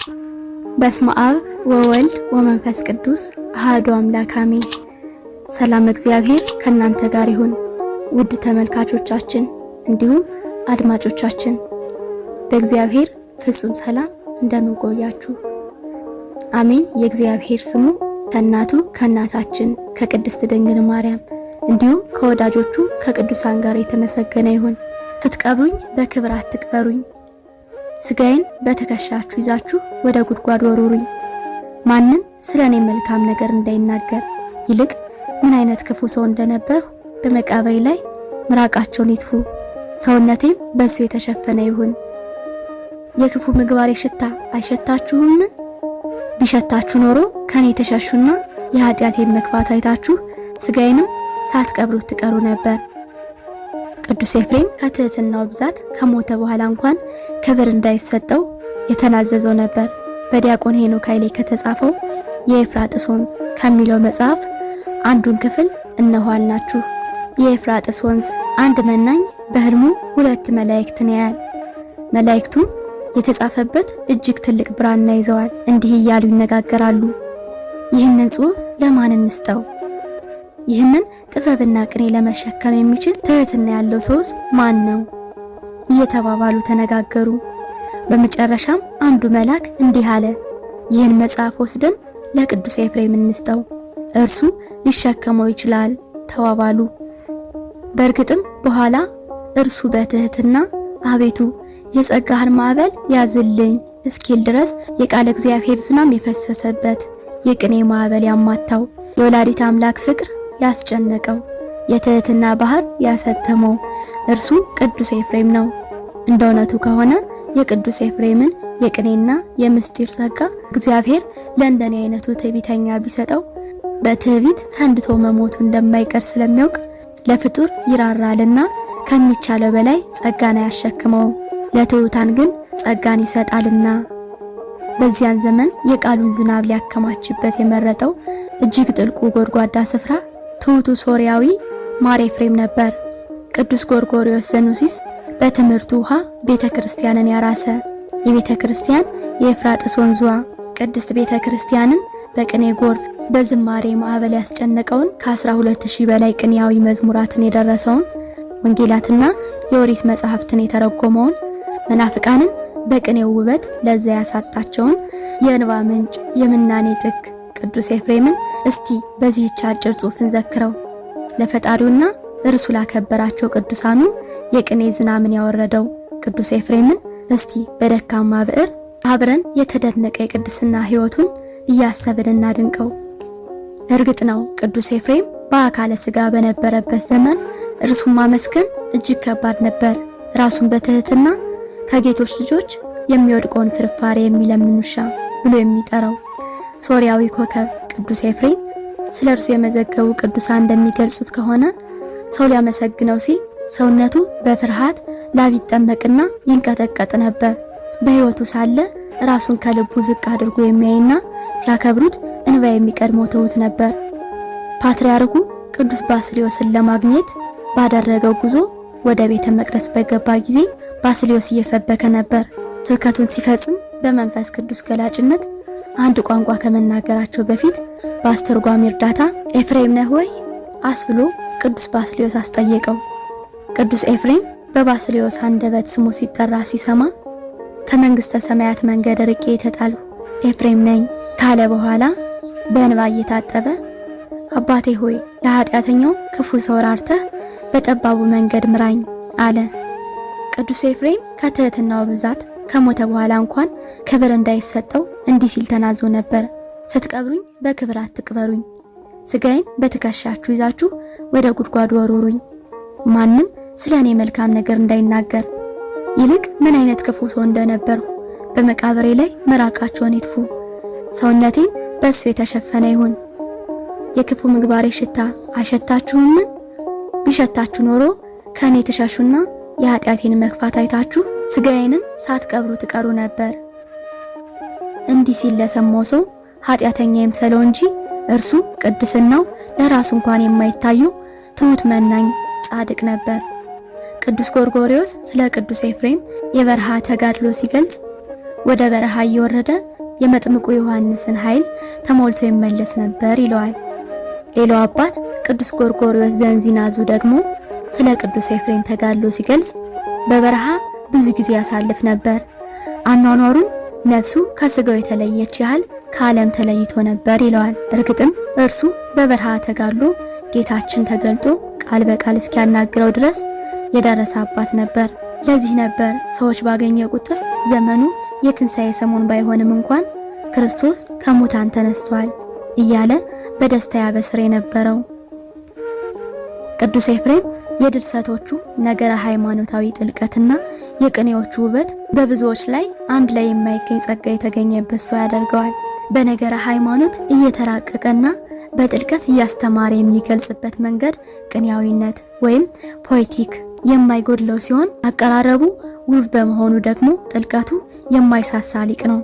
በስመ አብ ወወልድ ወመንፈስ ቅዱስ አሐዱ አምላክ አሜን። ሰላም እግዚአብሔር ከእናንተ ጋር ይሁን። ውድ ተመልካቾቻችን እንዲሁም አድማጮቻችን በእግዚአብሔር ፍጹም ሰላም እንደምን ቆያችሁ? አሜን። የእግዚአብሔር ስሙ ከእናቱ ከእናታችን ከቅድስት ድንግል ማርያም እንዲሁም ከወዳጆቹ ከቅዱሳን ጋር የተመሰገነ ይሁን። ስትቀብሩኝ በክብር አትቅበሩኝ፣ ስጋዬን በትከሻችሁ ይዛችሁ ወደ ጉድጓድ ወሩሩኝ። ማንም ስለኔ መልካም ነገር እንዳይናገር፣ ይልቅ ምን አይነት ክፉ ሰው እንደነበርሁ በመቃብሬ ላይ ምራቃቸውን ይጥፉ፣ ሰውነቴም በሱ የተሸፈነ ይሁን። የክፉ ምግባሬ ሽታ አይሸታችሁም? ቢሸታችሁ ኖሮ ከኔ ተሸሹና የኃጢአቴን መክፋት አይታችሁ ስጋዬንም ሳትቀብሩት ትቀሩ ነበር። ቅዱስ ኤፍሬም ከትህትናው ብዛት ከሞተ በኋላ እንኳን ክብር እንዳይሰጠው የተናዘዘው ነበር። በዲያቆን ሄኖክ ኃይሌ ከተጻፈው የኤፍራጥስ ወንዝ ከሚለው መጽሐፍ አንዱን ክፍል እነሆ አልናችሁ። የኤፍራጥስ ወንዝ አንድ መናኝ በህልሙ ሁለት መላእክትን ያያል። መላእክቱም የተጻፈበት እጅግ ትልቅ ብራና ይዘዋል። እንዲህ እያሉ ይነጋገራሉ። ይህንን ጽሑፍ ለማን እንስጠው? ይህንን ጥበብና ቅኔ ለመሸከም የሚችል ትህትና ያለው ሰውስ ማን ነው? እየተባባሉ ተነጋገሩ። በመጨረሻም አንዱ መልአክ እንዲህ አለ፣ ይህን መጽሐፍ ወስደን ለቅዱስ ኤፍሬም እንስጠው፣ እርሱ ሊሸከመው ይችላል ተባባሉ። በእርግጥም በኋላ እርሱ በትህትና አቤቱ የጸጋህን ማዕበል ያዝልኝ እስኪል ድረስ የቃለ እግዚአብሔር ዝናም የፈሰሰበት የቅኔ ማዕበል ያማታው የወላዲት አምላክ ፍቅር ያስጨነቀው የትህትና ባህር ያሰተመው እርሱ ቅዱስ ኤፍሬም ነው። እንደ እውነቱ ከሆነ የቅዱስ ኤፍሬምን የቅኔና የምስጢር ጸጋ እግዚአብሔር ለእንደኔ አይነቱ ትዕቢተኛ ቢሰጠው በትዕቢት ፈንድቶ መሞቱ እንደማይቀር ስለሚያውቅ ለፍጡር ይራራልና ከሚቻለው በላይ ጸጋን አያሸክመው፣ ለትሑታን ግን ጸጋን ይሰጣልና። በዚያን ዘመን የቃሉን ዝናብ ሊያከማችበት የመረጠው እጅግ ጥልቁ ጎድጓዳ ስፍራ ትሑቱ ሶርያዊ ማር ኤፍሬም ነበር። ቅዱስ ጎርጎርዮስ ዘኑሲስ በትምህርቱ ውሃ ቤተክርስቲያንን ያራሰ፣ የቤተክርስቲያን የኤፍራጥስ ወንዟ ቅድስት ቤተክርስቲያንን በቅኔ ጎርፍ በዝማሬ ማዕበል ያስጨነቀውን ከ12000 በላይ ቅኔያዊ መዝሙራትን የደረሰውን ወንጌላትና የኦሪት መጻሕፍትን የተረጎመውን መናፍቃንን በቅኔው ውበት ለዛ ያሳጣቸውን የእንባ ምንጭ የምናኔ ጥግ ቅዱስ ኤፍሬምን እስቲ በዚህች አጭር ጽሑፍን ዘክረው። ለፈጣሪውና እርሱ ላከበራቸው ቅዱሳኑ የቅኔ ዝናምን ያወረደው ቅዱስ ኤፍሬምን እስቲ በደካማ ብዕር አብረን የተደነቀ የቅድስና ሕይወቱን እያሰብን እናድንቀው። እርግጥ ነው ቅዱስ ኤፍሬም በአካለ ሥጋ በነበረበት ዘመን እርሱን ማመስገን እጅግ ከባድ ነበር። ራሱን በትህትና ከጌቶች ልጆች የሚወድቀውን ፍርፋሪ የሚለምን ውሻ ብሎ የሚጠራው ሶርያዊ ኮከብ ቅዱስ ኤፍሬም ስለ እርሱ የመዘገቡ ቅዱሳን እንደሚገልጹት ከሆነ ሰው ሊያመሰግነው ሲል ሰውነቱ በፍርሃት ላብ ይጠመቅና ይንቀጠቀጥ ነበር። በሕይወቱ ሳለ ራሱን ከልቡ ዝቅ አድርጎ የሚያይና ሲያከብሩት እንባ የሚቀድመው ትሑት ነበር። ፓትርያርኩ ቅዱስ ባስልዮስን ለማግኘት ባደረገው ጉዞ ወደ ቤተ መቅደስ በገባ ጊዜ ባስልዮስ እየሰበከ ነበር። ስብከቱን ሲፈጽም በመንፈስ ቅዱስ ገላጭነት አንድ ቋንቋ ከመናገራቸው በፊት በአስተርጓሚ እርዳታ ኤፍሬም ነህ ወይ አስብሎ ቅዱስ ባስልዮስ አስጠየቀው። ቅዱስ ኤፍሬም በባስልዮስ አንደበት ስሙ ሲጠራ ሲሰማ ከመንግስተ ሰማያት መንገድ ርቄ የተጣልሁ ኤፍሬም ነኝ ካለ በኋላ በእንባ እየታጠበ አባቴ ሆይ ለኃጢአተኛው ክፉ ሰው ራርተህ በጠባቡ መንገድ ምራኝ አለ። ቅዱስ ኤፍሬም ከትህትናው ብዛት ከሞተ በኋላ እንኳን ክብር እንዳይሰጠው እንዲህ ሲል ተናዞ ነበር። ስትቀብሩኝ በክብር አትቅበሩኝ፣ ስጋዬን በትከሻችሁ ይዛችሁ ወደ ጉድጓድ ወሩሩኝ። ማንም ስለኔ መልካም ነገር እንዳይናገር፣ ይልቅ ምን አይነት ክፉ ሰው እንደነበርሁ በመቃብሬ ላይ ምራቃቸውን ይጥፉ፣ ሰውነቴም በሱ የተሸፈነ ይሁን። የክፉ ምግባሬ ሽታ አይሸታችሁም? ቢሸታችሁ ኖሮ ከኔ ተሻሹና የኃጢአቴን መክፋት አይታችሁ ስጋዬንም ሳትቀብሩ ትቀሩ ነበር። እንዲህ ሲል ለሰማው ሰው ኃጢአተኛ ይምሰለው እንጂ እርሱ ቅድስናው ለራሱ እንኳን የማይታዩ ትሑት መናኝ ጻድቅ ነበር። ቅዱስ ጎርጎርዮስ ስለ ቅዱስ ኤፍሬም የበረሃ ተጋድሎ ሲገልጽ ወደ በረሃ እየወረደ የመጥምቁ ዮሐንስን ኃይል ተሞልቶ ይመለስ ነበር ይለዋል። ሌላው አባት ቅዱስ ጎርጎርዮስ ዘንዚናዙ ደግሞ ስለ ቅዱስ ኤፍሬም ተጋድሎ ሲገልጽ በበረሃ ብዙ ጊዜ ያሳልፍ ነበር። አኗኗሩም ነፍሱ ከስጋው የተለየች ያህል ከዓለም ተለይቶ ነበር ይለዋል። እርግጥም እርሱ በበረሃ ተጋድሎ ጌታችን ተገልጦ ቃል በቃል እስኪያናግረው ድረስ የደረሰ አባት ነበር። ለዚህ ነበር ሰዎች ባገኘ ቁጥር ዘመኑ የትንሣኤ ሰሞን ባይሆንም እንኳን ክርስቶስ ከሙታን ተነስቷል እያለ በደስታ ያበስር የነበረው። ቅዱስ ኤፍሬም የድርሰቶቹ ነገረ ሃይማኖታዊ ጥልቀትና የቅኔዎቹ ውበት በብዙዎች ላይ አንድ ላይ የማይገኝ ጸጋ የተገኘበት ሰው ያደርገዋል። በነገረ ሃይማኖት እየተራቀቀና በጥልቀት እያስተማረ የሚገልጽበት መንገድ ቅኔያዊነት ወይም ፖኤቲክ የማይጎድለው ሲሆን አቀራረቡ ውብ በመሆኑ ደግሞ ጥልቀቱ የማይሳሳ ሊቅ ነው።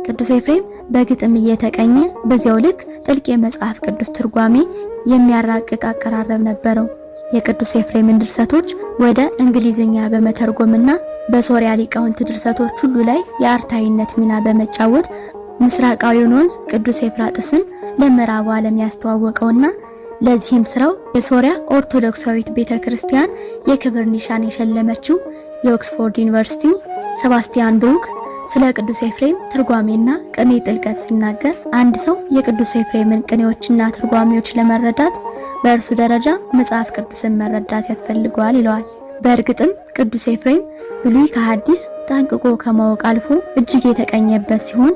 ቅዱስ ኤፍሬም በግጥም እየተቀኘ በዚያው ልክ ጥልቅ የመጽሐፍ ቅዱስ ትርጓሜ የሚያራቅቅ አቀራረብ ነበረው። የቅዱስ ኤፍሬምን ድርሰቶች ወደ እንግሊዝኛ በመተርጎምና በሶሪያ ሊቃውንት ድርሰቶች ሁሉ ላይ የአርታይነት ሚና በመጫወት ምስራቃዊውን ወንዝ ቅዱስ ኤፍራጥስን ለምዕራቡ ዓለም ያስተዋወቀውና ለዚህም ስራው የሶሪያ ኦርቶዶክሳዊት ቤተክርስቲያን የክብር ኒሻን የሸለመችው የኦክስፎርድ ዩኒቨርሲቲ ሰባስቲያን ብሩክ ስለ ቅዱስ ኤፍሬም ትርጓሜና ቅኔ ጥልቀት ሲናገር አንድ ሰው የቅዱስ ኤፍሬምን ቅኔዎችና ትርጓሜዎች ለመረዳት በእርሱ ደረጃ መጽሐፍ ቅዱስን መረዳት ያስፈልገዋል ይለዋል። በእርግጥም ቅዱስ ኤፍሬም ብሉይ ከሐዲስ ጠንቅቆ ከማወቅ አልፎ እጅግ የተቀኘበት ሲሆን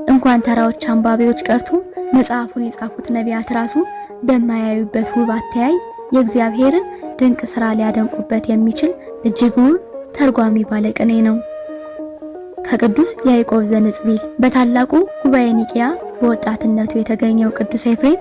እንኳን ተራዎች አንባቢዎች ቀርቶ መጽሐፉን የጻፉት ነቢያት ራሱ በማያዩበት ውብ አተያይ የእግዚአብሔርን ድንቅ ሥራ ሊያደንቁበት የሚችል እጅግ ውብ ተርጓሚ ባለቅኔ ነው። ከቅዱስ ያዕቆብ ዘንጽቢል በታላቁ ጉባኤ ኒቂያ በወጣትነቱ የተገኘው ቅዱስ ኤፍሬም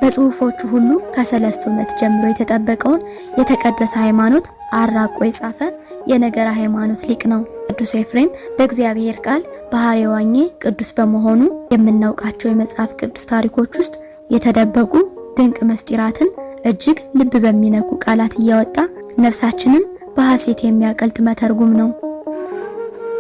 በጽሑፎቹ ሁሉ ከሰለስቱ ምዕት ጀምሮ የተጠበቀውን የተቀደሰ ሃይማኖት አራቆ የጻፈ የነገረ ሃይማኖት ሊቅ ነው። ቅዱስ ኤፍሬም በእግዚአብሔር ቃል ባህሪ ዋኜ ቅዱስ በመሆኑ የምናውቃቸው የመጽሐፍ ቅዱስ ታሪኮች ውስጥ የተደበቁ ድንቅ ምስጢራትን እጅግ ልብ በሚነኩ ቃላት እያወጣ ነፍሳችንን በሐሴት የሚያቀልጥ መተርጉም ነው።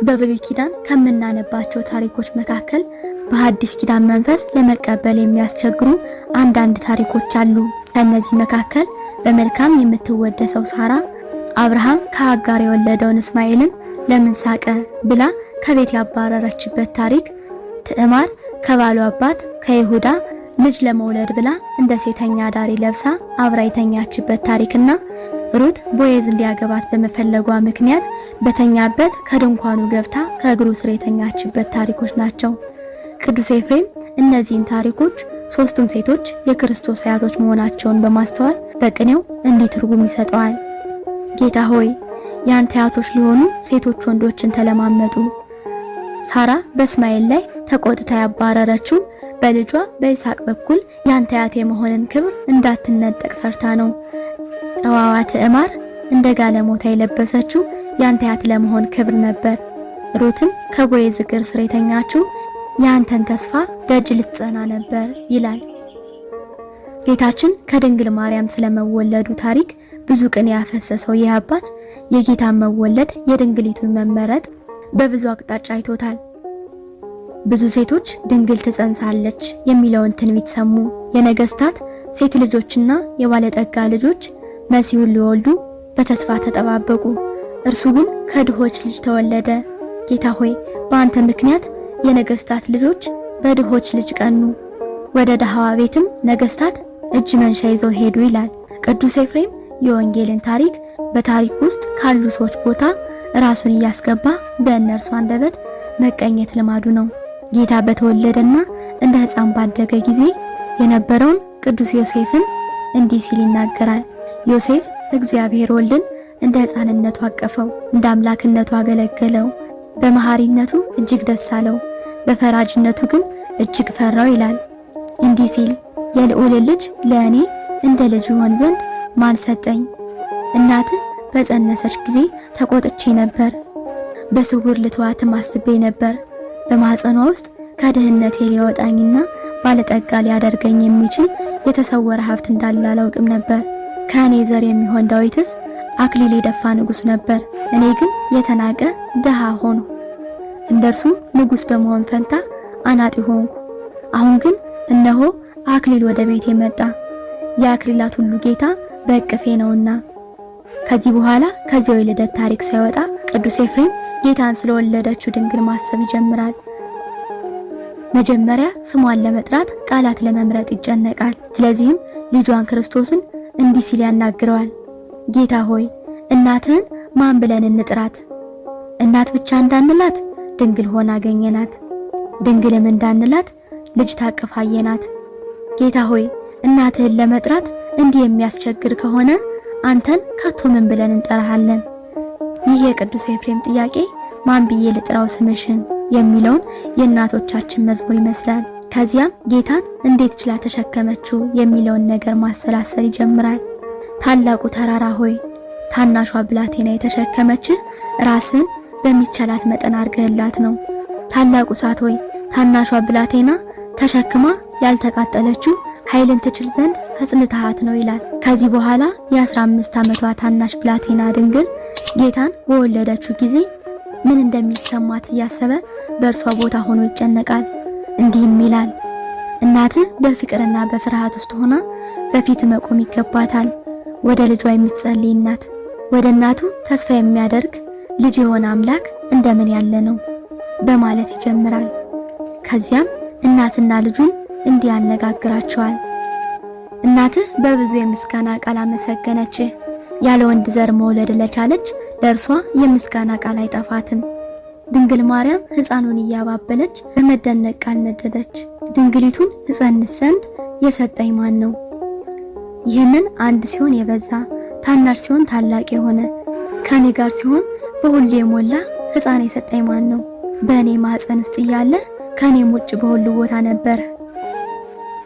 በብሉይ ኪዳን ከምናነባቸው ታሪኮች መካከል በሐዲስ ኪዳን መንፈስ ለመቀበል የሚያስቸግሩ አንዳንድ ታሪኮች አሉ። ከነዚህ መካከል በመልካም የምትወደሰው ሳራ አብርሃም ከአጋር የወለደውን እስማኤልን ለምን ሳቀ ብላ ከቤት ያባረረችበት ታሪክ፣ ትዕማር ከባሉ አባት ከይሁዳ ልጅ ለመውለድ ብላ እንደ ሴተኛ ዳሪ ለብሳ አብራ የተኛችበት ታሪክና ሩት ቦዔዝ እንዲያገባት በመፈለጓ ምክንያት በተኛበት ከድንኳኑ ገብታ ከእግሩ ስር የተኛችበት ታሪኮች ናቸው። ቅዱስ ኤፍሬም እነዚህን ታሪኮች ሶስቱም ሴቶች የክርስቶስ አያቶች መሆናቸውን በማስተዋል በቅኔው እንዲህ ትርጉም ይሰጠዋል። ጌታ ሆይ ያንተ አያቶች ሊሆኑ ሴቶች ወንዶችን ተለማመጡ። ሳራ በእስማኤል ላይ ተቆጥታ ያባረረችው በልጇ በይስሐቅ በኩል ያንተ አያት የመሆንን ክብር እንዳትነጠቅ ፈርታ ነው። ጨዋዋ ትዕማር እንደ ጋለሞታ የለበሰችው ያንተ አያት ለመሆን ክብር ነበር። ሩትም ከቦዔዝ እግር ስር የተኛችው ያንተን ተስፋ ደጅ ልትጸና ነበር ይላል። ጌታችን ከድንግል ማርያም ስለመወለዱ ታሪክ ብዙ ቅኔ ያፈሰሰው ይህ አባት የጌታን መወለድ የድንግሊቱን መመረጥ በብዙ አቅጣጫ አይቶታል። ብዙ ሴቶች ድንግል ትጸንሳለች የሚለውን ትንቢት ሰሙ። የነገስታት ሴት ልጆችና የባለጠጋ ልጆች መሲሁን ሊወልዱ በተስፋ ተጠባበቁ። እርሱ ግን ከድሆች ልጅ ተወለደ። ጌታ ሆይ በአንተ ምክንያት የነገስታት ልጆች በድሆች ልጅ ቀኑ፣ ወደ ደሃዋ ቤትም ነገስታት እጅ መንሻ ይዘው ሄዱ ይላል። ቅዱስ ኤፍሬም የወንጌልን ታሪክ በታሪክ ውስጥ ካሉ ሰዎች ቦታ ራሱን እያስገባ በእነርሱ አንደበት መቀኘት ልማዱ ነው። ጌታ በተወለደና እንደ ሕፃን ባደገ ጊዜ የነበረውን ቅዱስ ዮሴፍን እንዲህ ሲል ይናገራል። ዮሴፍ እግዚአብሔር ወልድን እንደ ሕፃንነቱ አቀፈው፣ እንደ አምላክነቱ አገለገለው። በመሐሪነቱ እጅግ ደስ አለው፣ በፈራጅነቱ ግን እጅግ ፈራው ይላል። እንዲህ ሲል የልዑል ልጅ ለእኔ እንደ ልጅ ሆን ዘንድ ማን ሰጠኝ? እናትህ በጸነሰች ጊዜ ተቆጥቼ ነበር፣ በስውር ልተዋትም አስቤ ነበር። በማህፀኗ ውስጥ ከድህነቴ ሊያወጣኝና ባለጠጋ ሊያደርገኝ የሚችል የተሰወረ ሀብት እንዳለ አላውቅም ነበር። ከእኔ ዘር የሚሆን ዳዊትስ አክሊል የደፋ ንጉሥ ነበር፣ እኔ ግን የተናቀ ድሃ ሆንሁ። እንደርሱ ንጉሥ በመሆን ፈንታ አናጢ ሆንኩ። አሁን ግን እነሆ አክሊል ወደ ቤቴ መጣ። የአክሊላት ሁሉ ጌታ በእቅፌ ነውና። ከዚህ በኋላ ከዚያው የልደት ታሪክ ሳይወጣ ቅዱስ ኤፍሬም ጌታን ስለወለደችው ድንግል ማሰብ ይጀምራል። መጀመሪያ ስሟን ለመጥራት ቃላት ለመምረጥ ይጨነቃል። ስለዚህም ልጇን ክርስቶስን እንዲህ ሲል ያናግረዋል። ጌታ ሆይ እናትህን ማን ብለን እንጥራት? እናት ብቻ እንዳንላት ድንግል ሆና አገኘናት፣ ድንግልም እንዳንላት ልጅ ታቅፋ አየናት። ጌታ ሆይ እናትህን ለመጥራት እንዲህ የሚያስቸግር ከሆነ አንተን ከቶ ምን ብለን እንጠራሃለን? ይህ የቅዱስ ኤፍሬም ጥያቄ ማን ብዬ ልጥራው ስምሽን የሚለውን የእናቶቻችን መዝሙር ይመስላል። ከዚያም ጌታን እንዴት ችላ ተሸከመችው የሚለውን ነገር ማሰላሰል ይጀምራል። ታላቁ ተራራ ሆይ ታናሿ ብላቴና የተሸከመችህ ራስን በሚቻላት መጠን አርገህላት ነው። ታላቁ እሳት ሆይ ታናሿ ብላቴና ተሸክማ ያልተቃጠለችው ኃይልን ትችል ዘንድ አጽንተሃት ነው ይላል። ከዚህ በኋላ የ15 ዓመቷ ታናሽ ብላቴና ድንግል ጌታን በወለደችው ጊዜ ምን እንደሚሰማት እያሰበ በእርሷ ቦታ ሆኖ ይጨነቃል። እንዲህም ይላል፣ እናትህ በፍቅርና በፍርሃት ውስጥ ሆና በፊት መቆም ይገባታል። ወደ ልጇ የምትጸልይ እናት፣ ወደ እናቱ ተስፋ የሚያደርግ ልጅ የሆነ አምላክ እንደምን ያለ ነው በማለት ይጀምራል። ከዚያም እናትና ልጁን እንዲህ ያነጋግራቸዋል። እናትህ በብዙ የምስጋና ቃል አመሰገነችህ። ያለ ወንድ ዘር መውለድ ለቻለች ለእርሷ የምስጋና ቃል አይጠፋትም። ድንግል ማርያም ሕፃኑን እያባበለች በመደነቅ ቃል ነደደች። ድንግሊቱን እጸንስ ዘንድ የሰጠኝ ማን ነው? ይህንን አንድ ሲሆን የበዛ ታናሽ ሲሆን ታላቅ የሆነ ከኔ ጋር ሲሆን በሁሉ የሞላ ሕፃን የሰጠኝ ማን ነው? በእኔ ማህፀን ውስጥ እያለ ከኔም ውጭ በሁሉ ቦታ ነበር።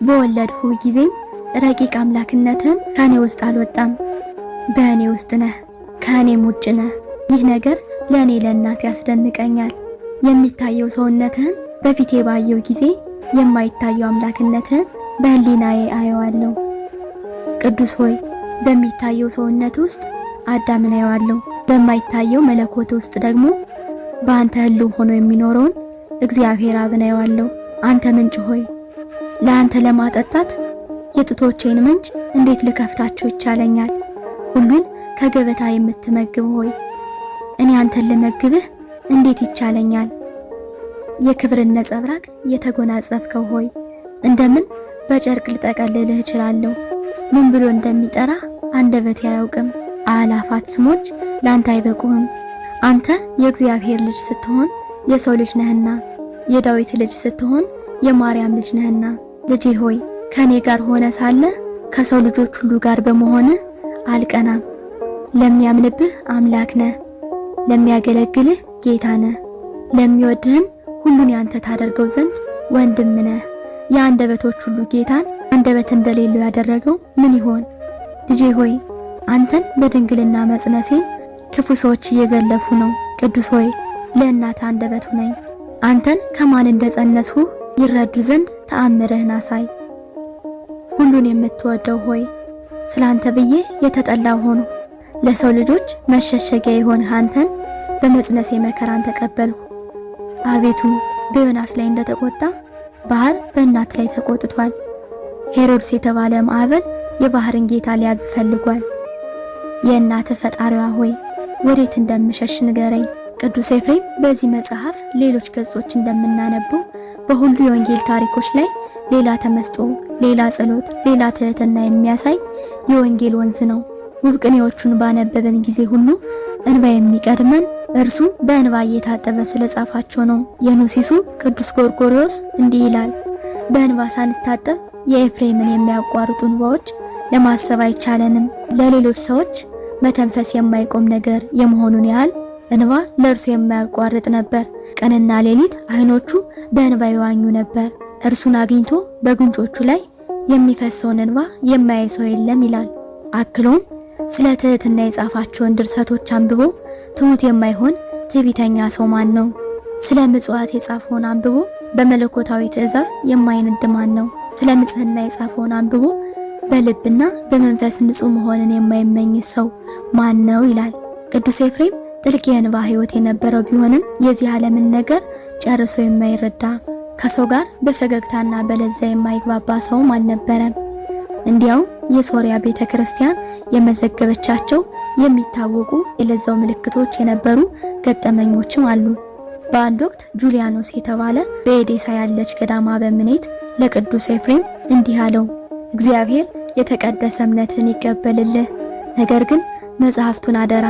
በወለድሁ ጊዜም ረቂቅ አምላክነትም ከኔ ውስጥ አልወጣም። በእኔ ውስጥ ነህ፣ ከእኔም ውጭ ነህ። ይህ ነገር ለእኔ ለእናት ያስደንቀኛል። የሚታየው ሰውነትህን በፊቴ ባየው ጊዜ የማይታየው አምላክነትህን በህሊናዬ አየዋለሁ። ቅዱስ ሆይ በሚታየው ሰውነት ውስጥ አዳምን አየዋለሁ፣ በማይታየው መለኮት ውስጥ ደግሞ በአንተ ህልው ሆኖ የሚኖረውን እግዚአብሔር አብን አየዋለሁ። አንተ ምንጭ ሆይ ለአንተ ለማጠጣት የጡቶቼን ምንጭ እንዴት ልከፍታቸው ይቻለኛል? ሁሉን ከገበታ የምትመግብ ሆይ እኔ አንተን ልመግብህ እንዴት ይቻለኛል? የክብርን ነጸብራቅ የተጎናጸፍከው ሆይ እንደምን በጨርቅ ልጠቀልልህ እችላለሁ? ምን ብሎ እንደሚጠራ አንደበቴ አያውቅም። አላፋት ስሞች ላንተ አይበቁህም። አንተ የእግዚአብሔር ልጅ ስትሆን የሰው ልጅ ነህና፣ የዳዊት ልጅ ስትሆን የማርያም ልጅ ነህና። ልጄ ሆይ ከኔ ጋር ሆነ ሳለ ከሰው ልጆች ሁሉ ጋር በመሆንህ አልቀናም። ለሚያምንብህ አምላክ ነህ፣ ለሚያገለግልህ ጌታ ነህ፣ ለሚወድህም ሁሉን ያንተ ታደርገው ዘንድ ወንድም ነህ። የአንደበቶች ሁሉ ጌታን አንደበት እንደሌለው ያደረገው ምን ይሆን? ልጄ ሆይ አንተን በድንግልና መጽነሴ ክፉ ሰዎች እየዘለፉ ነው። ቅዱስ ሆይ ለእናት አንደበት ሁነኝ። አንተን ከማን እንደጸነስሁ ይረዱ ዘንድ ተአምርህን አሳይ። ሁሉን የምትወደው ሆይ ስላንተ ብዬ የተጠላው ሆኖ ለሰው ልጆች መሸሸጊያ የሆንህ አንተን በመጽነሴ መከራን ተቀበልሁ። አቤቱ በዮናስ ላይ እንደተቆጣ ባህር በእናት ላይ ተቆጥቷል። ሄሮድስ የተባለ ማዕበል የባህርን ጌታ ሊያዝ ፈልጓል። የእናት ፈጣሪዋ ሆይ ወዴት እንደምሸሽ ንገረኝ። ቅዱስ ኤፍሬም በዚህ መጽሐፍ ሌሎች ገጾች እንደምናነበው በሁሉ የወንጌል ታሪኮች ላይ ሌላ ተመስጦ፣ ሌላ ጸሎት፣ ሌላ ትህትና የሚያሳይ የወንጌል ወንዝ ነው። ውብ ቅኔዎቹን ባነበበን ጊዜ ሁሉ እንባ የሚቀድመን እርሱ በእንባ እየታጠበ ስለጻፋቸው ነው። የኑሲሱ ቅዱስ ጎርጎርዮስ እንዲህ ይላል፣ በእንባ ሳንታጠብ የኤፍሬምን የሚያቋርጡ እንባዎች ለማሰብ አይቻለንም። ለሌሎች ሰዎች መተንፈስ የማይቆም ነገር የመሆኑን ያህል እንባ ለእርሱ የማያቋርጥ ነበር። ቀንና ሌሊት አይኖቹ በእንባ ይዋኙ ነበር። እርሱን አግኝቶ በጉንጮቹ ላይ የሚፈሰውን እንባ የማያይ ሰው የለም ይላል። አክሎም ስለ ትህትና የጻፋቸውን ድርሰቶች አንብቦ ትሁት የማይሆን ትዕቢተኛ ሰው ማን ነው? ስለ ምጽዋት የጻፈውን አንብቦ በመለኮታዊ ትእዛዝ የማይንድ ማን ነው? ስለ ንጽህና የጻፈውን አንብቦ በልብና በመንፈስ ንጹህ መሆንን የማይመኝ ሰው ማን ነው ይላል። ቅዱስ ኤፍሬም ጥልቅ የእንባ ሕይወት የነበረው ቢሆንም የዚህ ዓለምን ነገር ጨርሶ የማይረዳ ከሰው ጋር በፈገግታና በለዛ የማይግባባ ሰውም አልነበረም። እንዲያው የሶሪያ ቤተክርስቲያን የመዘገበቻቸው የሚታወቁ የለዛው ምልክቶች የነበሩ ገጠመኞችም አሉ። በአንድ ወቅት ጁሊያኖስ የተባለ በኤዴሳ ያለች ገዳማ በምኔት ለቅዱስ ኤፍሬም እንዲህ አለው፣ እግዚአብሔር የተቀደሰ እምነትን ይቀበልልህ፣ ነገር ግን መጽሐፍቱን አደራ።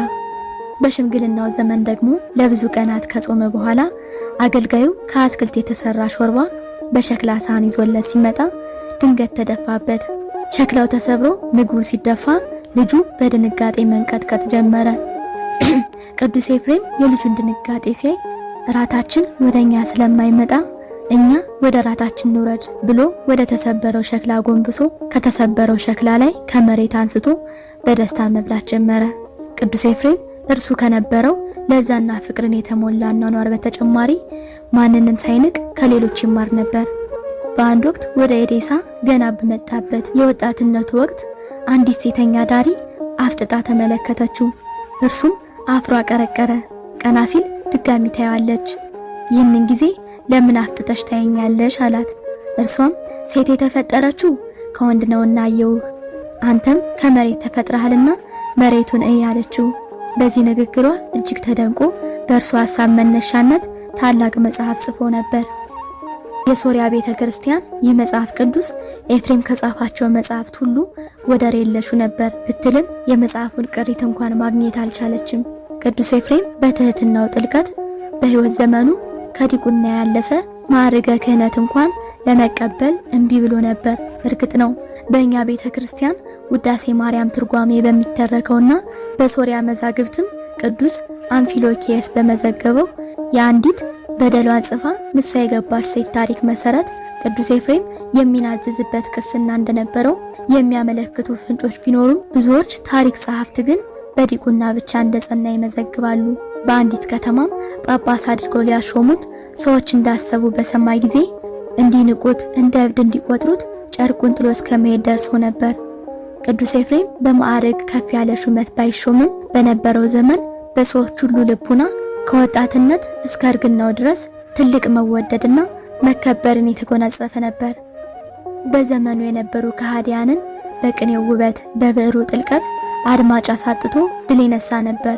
በሽምግልናው ዘመን ደግሞ ለብዙ ቀናት ከጾመ በኋላ አገልጋዩ ከአትክልት የተሰራ ሾርባ በሸክላ ሳህን ይዞለት ሲመጣ ድንገት ተደፋበት። ሸክላው ተሰብሮ ምግቡ ሲደፋ ልጁ በድንጋጤ መንቀጥቀጥ ጀመረ። ቅዱስ ኤፍሬም የልጁን ድንጋጤ ሲያይ ራታችን ወደኛ ስለማይመጣ እኛ ወደ ራታችን ንውረድ ብሎ ወደ ተሰበረው ሸክላ ጎንብሶ ከተሰበረው ሸክላ ላይ ከመሬት አንስቶ በደስታ መብላት ጀመረ። ቅዱስ ኤፍሬም እርሱ ከነበረው ለዛና ፍቅርን የተሞላ አኗኗር በተጨማሪ ማንንም ሳይንቅ ከሌሎች ይማር ነበር። በአንድ ወቅት ወደ ኤዴሳ ገና በመጣበት የወጣትነቱ ወቅት አንዲት ሴተኛ ዳሪ አፍጥጣ ተመለከተችው። እርሱም አፍሮ አቀረቀረ። ቀና ሲል ድጋሚ ታያለች። ይህንን ጊዜ ለምን አፍጥጠሽ ታየኛለሽ አላት። እርሷም ሴት የተፈጠረችው ከወንድ ነውና አየውህ፣ አንተም ከመሬት ተፈጥረሃልና መሬቱን እይ አለችው። በዚህ ንግግሯ እጅግ ተደንቆ በእርሷ ሐሳብ መነሻነት ታላቅ መጽሐፍ ጽፎ ነበር። የሶሪያ ቤተክርስቲያን ይህ መጽሐፍ ቅዱስ ኤፍሬም ከጻፋቸው መጽሐፍት ሁሉ ወደር የለሹ ነበር ብትልም የመጽሐፉን ቅሪት እንኳን ማግኘት አልቻለችም። ቅዱስ ኤፍሬም በትህትናው ጥልቀት በሕይወት ዘመኑ ከዲቁና ያለፈ ማዕረገ ክህነት እንኳን ለመቀበል እምቢ ብሎ ነበር። እርግጥ ነው በእኛ ቤተክርስቲያን ውዳሴ ማርያም ትርጓሜ በሚተረከውና በሶሪያ መዛግብትም ቅዱስ አንፊሎኪየስ በመዘገበው የአንዲት በደሏን ጽፋ ንስሐ የገባች ሴት ታሪክ መሰረት ቅዱስ ኤፍሬም የሚናዝዝበት ቅስና እንደነበረው የሚያመለክቱ ፍንጮች ቢኖሩም ብዙዎች ታሪክ ጸሐፍት ግን በዲቁና ብቻ እንደጸና ይመዘግባሉ። በአንዲት ከተማም ጳጳስ አድርገው ሊያሾሙት ሰዎች እንዳሰቡ በሰማ ጊዜ እንዲንቁት፣ እንደ እብድ እንዲቆጥሩት ጨርቁን ጥሎ እስከመሄድ ደርሶ ነበር። ቅዱስ ኤፍሬም በማዕረግ ከፍ ያለ ሹመት ባይሾምም በነበረው ዘመን በሰዎች ሁሉ ልቡና ከወጣትነት እስከ እርግናው ድረስ ትልቅ መወደድና መከበርን የተጎናጸፈ ነበር። በዘመኑ የነበሩ ከሃዲያንን በቅኔው ውበት፣ በብዕሩ ጥልቀት አድማጭ አሳጥቶ ድል ይነሳ ነበር።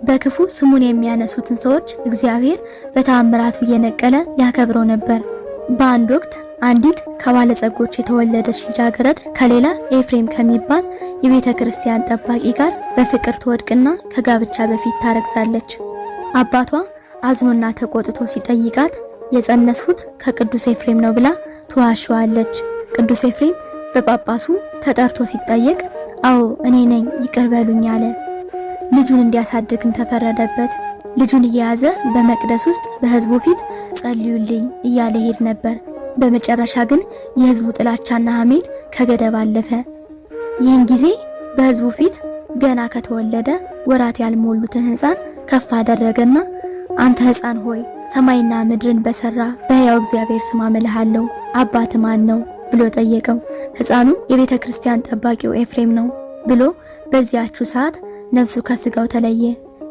በክፉ ስሙን የሚያነሱትን ሰዎች እግዚአብሔር በተአምራቱ እየነቀለ ያከብረው ነበር። በአንድ ወቅት አንዲት ከባለጸጎች የተወለደች ልጃገረድ ከሌላ ኤፍሬም ከሚባል የቤተ ክርስቲያን ጠባቂ ጋር በፍቅር ትወድቅና ከጋብቻ በፊት ታረግዛለች። አባቷ አዝኖና ተቆጥቶ ሲጠይቃት የጸነስሁት ከቅዱስ ኤፍሬም ነው ብላ ትዋሸዋለች። ቅዱስ ኤፍሬም በጳጳሱ ተጠርቶ ሲጠየቅ አዎ እኔ ነኝ ይቅር በሉኝ አለ። ልጁን እንዲያሳድግም ተፈረደበት። ልጁን እየያዘ በመቅደስ ውስጥ በሕዝቡ ፊት ጸልዩልኝ እያለ ሄድ ነበር። በመጨረሻ ግን የሕዝቡ ጥላቻና ሐሜት ከገደብ አለፈ። ይህን ጊዜ በሕዝቡ ፊት ገና ከተወለደ ወራት ያልሞሉትን ሕፃን ከፍ አደረገና አንተ ሕፃን ሆይ ሰማይና ምድርን በሰራ በሕያው እግዚአብሔር ስም አምልሃለሁ፣ አባት ማን ነው ብሎ ጠየቀው። ሕፃኑ የቤተ ክርስቲያን ጠባቂው ኤፍሬም ነው ብሎ በዚያችው ሰዓት ነፍሱ ከስጋው ተለየ።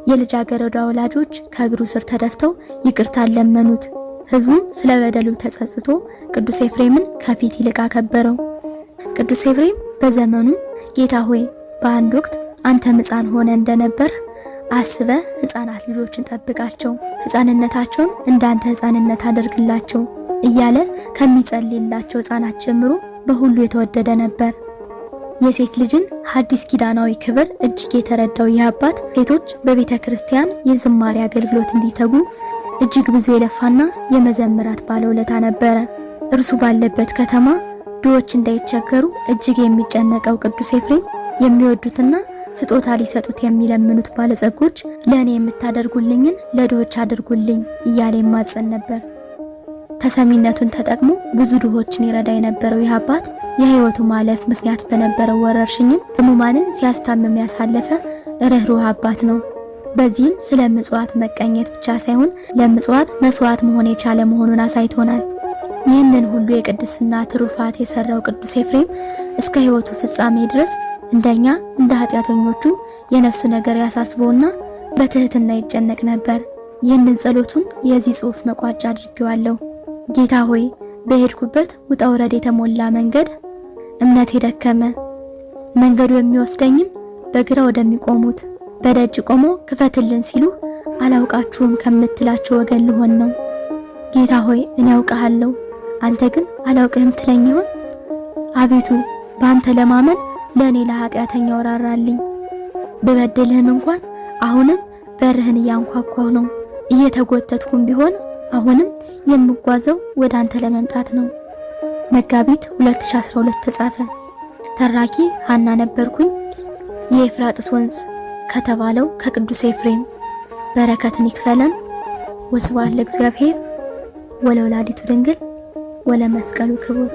የልጃገረዷ ወላጆች ከእግሩ ስር ተደፍተው ይቅርታ ለመኑት። ሕዝቡም ስለ በደሉ ተጸጽቶ ቅዱስ ኤፍሬምን ከፊት ይልቅ አከበረው። ቅዱስ ኤፍሬም በዘመኑ ጌታ ሆይ በአንድ ወቅት አንተ ሕፃን ሆነ እንደነበር አስበ ሕፃናት ልጆችን ጠብቃቸው፣ ሕፃንነታቸውን እንዳንተ ሕፃንነት አድርግላቸው እያለ ከሚጸልይላቸው ሕፃናት ጀምሮ በሁሉ የተወደደ ነበር። የሴት ልጅን ሐዲስ ኪዳናዊ ክብር እጅግ የተረዳው ይህ አባት ሴቶች በቤተ ክርስቲያን የዝማሬ አገልግሎት እንዲተጉ እጅግ ብዙ የለፋና የመዘምራት ባለውለታ ነበረ። እርሱ ባለበት ከተማ ድሆች እንዳይቸገሩ እጅግ የሚጨነቀው ቅዱስ ኤፍሬም የሚወዱትና ስጦታ ሊሰጡት የሚለምኑት ባለጸጎች ለእኔ የምታደርጉልኝን ለድሆች አድርጉልኝ እያለ ይማጸን ነበር። ተሰሚነቱን ተጠቅሞ ብዙ ድሆችን ይረዳ የነበረው ይህ አባት የሕይወቱ ማለፍ ምክንያት በነበረው ወረርሽኝም ሕሙማንን ሲያስታምም ያሳለፈ ርኅሩህ አባት ነው። በዚህም ስለ ምጽዋት መቀኘት ብቻ ሳይሆን ለምጽዋት መስዋዕት መሆን የቻለ መሆኑን አሳይቶናል። ይህንን ሁሉ የቅድስና ትሩፋት የሰራው ቅዱስ ኤፍሬም እስከ ሕይወቱ ፍጻሜ ድረስ እንደኛ እንደ ኃጢአተኞቹ የነፍሱ ነገር ያሳስበውና በትህትና ይጨነቅ ነበር። ይህንን ጸሎቱን የዚህ ጽሑፍ መቋጫ አድርጌዋለሁ። ጌታ ሆይ በሄድኩበት ውጣ ውረድ የተሞላ መንገድ እምነቴ ደከመ። መንገዱ የሚወስደኝም በግራ ወደሚቆሙት በደጅ ቆሞ ክፈትልን ሲሉ አላውቃችሁም ከምትላቸው ወገን ልሆን ነው። ጌታ ሆይ እኔ አውቃለሁ፣ አንተ ግን አላውቅህም ትለኝ ይሆን? አቤቱ በአንተ ለማመን ለእኔ ለኃጢአተኛው ራራልኝ። ብበድልህም እንኳን አሁንም በርህን እያንኳኳሁ ነው። እየተጎተትኩም ቢሆን አሁንም የምጓዘው ወደ አንተ ለመምጣት ነው። መጋቢት 2012 ተጻፈ። ተራኪ ሐና ነበርኩኝ። የኤፍራጥስ ወንዝ ከተባለው ከቅዱስ ኤፍሬም። በረከትን ይክፈለን። ወስብሐት ለእግዚአብሔር ወለወላዲቱ ድንግል ወለመስቀሉ ክቡር።